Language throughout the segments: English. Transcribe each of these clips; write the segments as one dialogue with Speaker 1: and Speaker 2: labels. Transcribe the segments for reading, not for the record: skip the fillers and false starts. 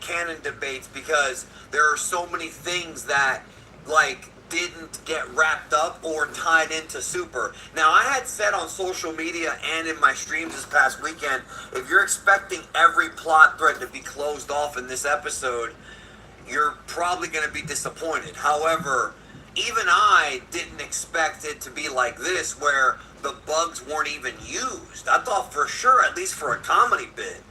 Speaker 1: canon debates because there are so many things that, like, didn't get wrapped up or tied into Super. Now, I had said on social media and in my streams this past weekend, if you're expecting every plot thread to be closed off in this episode, you're probably going to be disappointed. However, even I didn't expect it to be like this, where the bugs weren't even used. I thought for sure, at least for a comedy bit.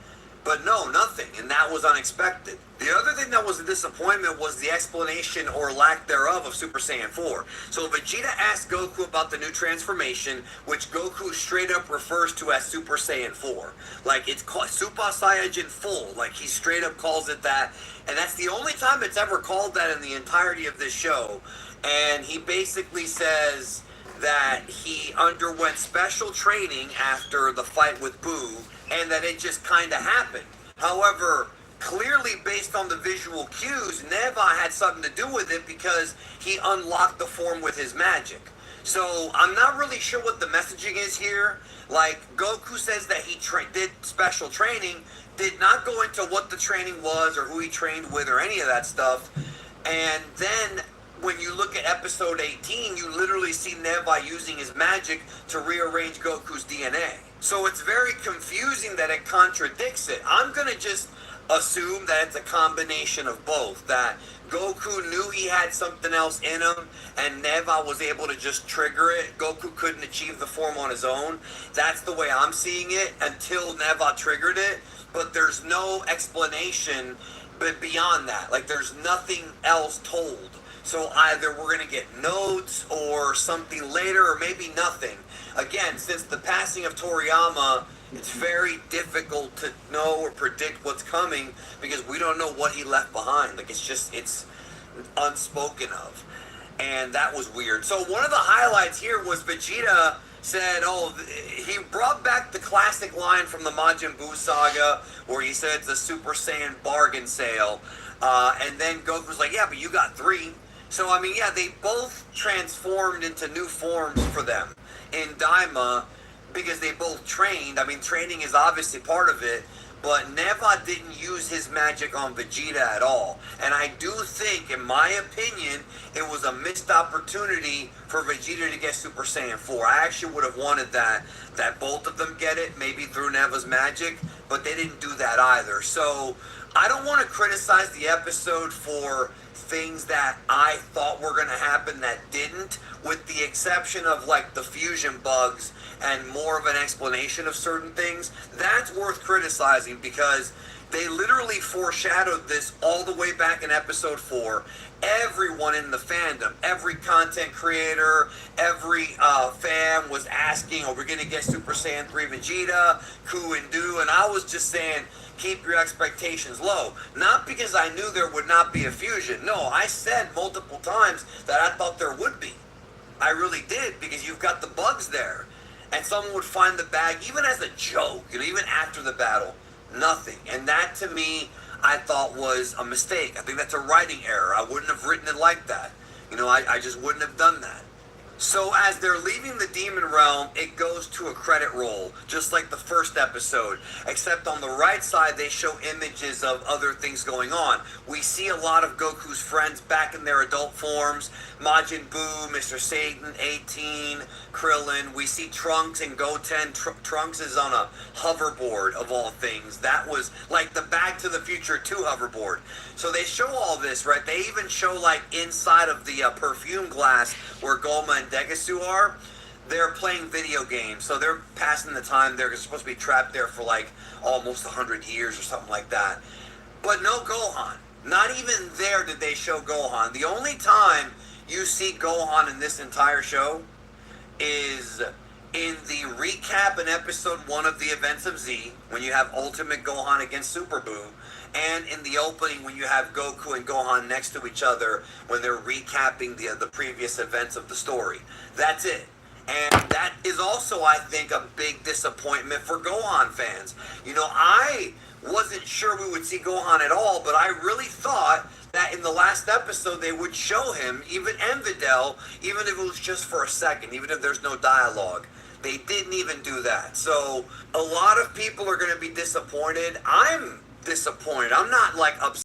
Speaker 1: But no, nothing, and that was unexpected. The other thing that was a disappointment was the explanation or lack thereof of Super Saiyan 4. So Vegeta asked Goku about the new transformation, which Goku straight up refers to as Super Saiyan 4. Like, it's called Super Saiyajin Full. Like, he straight up calls it that, and that's the only time it's ever called that in the entirety of this show. And he basically says that he underwent special training after the fight with Boo, and that it just kind of happened. However, clearly based on the visual cues, Neva had something to do with it because he unlocked the form with his magic. So I'm not really sure what the messaging is here. Like, Goku says that he did special training, did not go into what the training was or who he trained with or any of that stuff. And then when you look at episode 18, you literally see Neva using his magic to rearrange Goku's DNA. So it's very confusing that it contradicts it. I'm going to just assume that it's a combination of both. That Goku knew he had something else in him, and Neva was able to just trigger it. Goku couldn't achieve the form on his own. That's the way I'm seeing it until Neva triggered it. But there's no explanation but beyond that. Like, there's nothing else told. So either we're going to get notes or something later, or maybe nothing. Again, since the passing of Toriyama, it's very difficult to know or predict what's coming because we don't know what he left behind. Like, it's unspoken of. And that was weird. So one of the highlights here was Vegeta said, he brought back the classic line from the Majin Buu saga where he said it's a Super Saiyan bargain sale. And then Goku's like, yeah, but you got 3. So, I mean, yeah, they both transformed into new forms for them in Daima because they both trained. I mean, training is obviously part of it, but Neva didn't use his magic on Vegeta at all. And I do think, in my opinion, it was a missed opportunity for Vegeta to get Super Saiyan 4. I actually would have wanted that both of them get it, maybe through Neva's magic, but they didn't do that either. So, I don't want to criticize the episode for things that I thought were going to happen that didn't, with the exception of, like, the fusion bugs and more of an explanation of certain things. That's worth criticizing because they literally foreshadowed this all the way back in episode 4. Everyone in the fandom, every content creator, every fan was asking, are we going to get Super Saiyan 3 Vegeta, Ku and Do? And I was just saying, keep your expectations low. Not because I knew there would not be a fusion. No, I said multiple times that I thought there would be. I really did, because you've got the bugs there. And someone would find the bag, even as a joke, even after the battle. Nothing. And that, to me, I thought was a mistake. I think that's a writing error. I wouldn't have written it like that. I just wouldn't have done that. So as they're leaving the demon realm, it goes to a credit roll, just like the first episode, except on the right side they show images of other things going on. We see a lot of Goku's friends back in their adult forms: Majin Buu, Mr. Satan, 18, Krillin. We see Trunks and Goten. Trunks is on a hoverboard, of all things. That was like the Back to the Future 2 hoverboard. So they show all this, right? They even show, like, inside of the perfume glass where Goma and Degasu are, they're playing video games. So they're passing the time. They're supposed to be trapped there for, like, almost 100 years or something like that. But no Gohan. Not even there did they show Gohan. The only time you see Gohan in this entire show is in the recap in episode 1 of the events of Z, when you have Ultimate Gohan against Super Buu, and in the opening when you have Goku and Gohan next to each other when they're recapping the previous events of the story. That's it. And that is also, I think, a big disappointment for Gohan fans. I wasn't sure we would see Gohan at all, but I really thought that in the last episode they would show him, even Videl, even if it was just for a second, even if there's no dialogue. They didn't even do that. So a lot of people are going to be disappointed. I'm disappointed. I'm not, like, upset.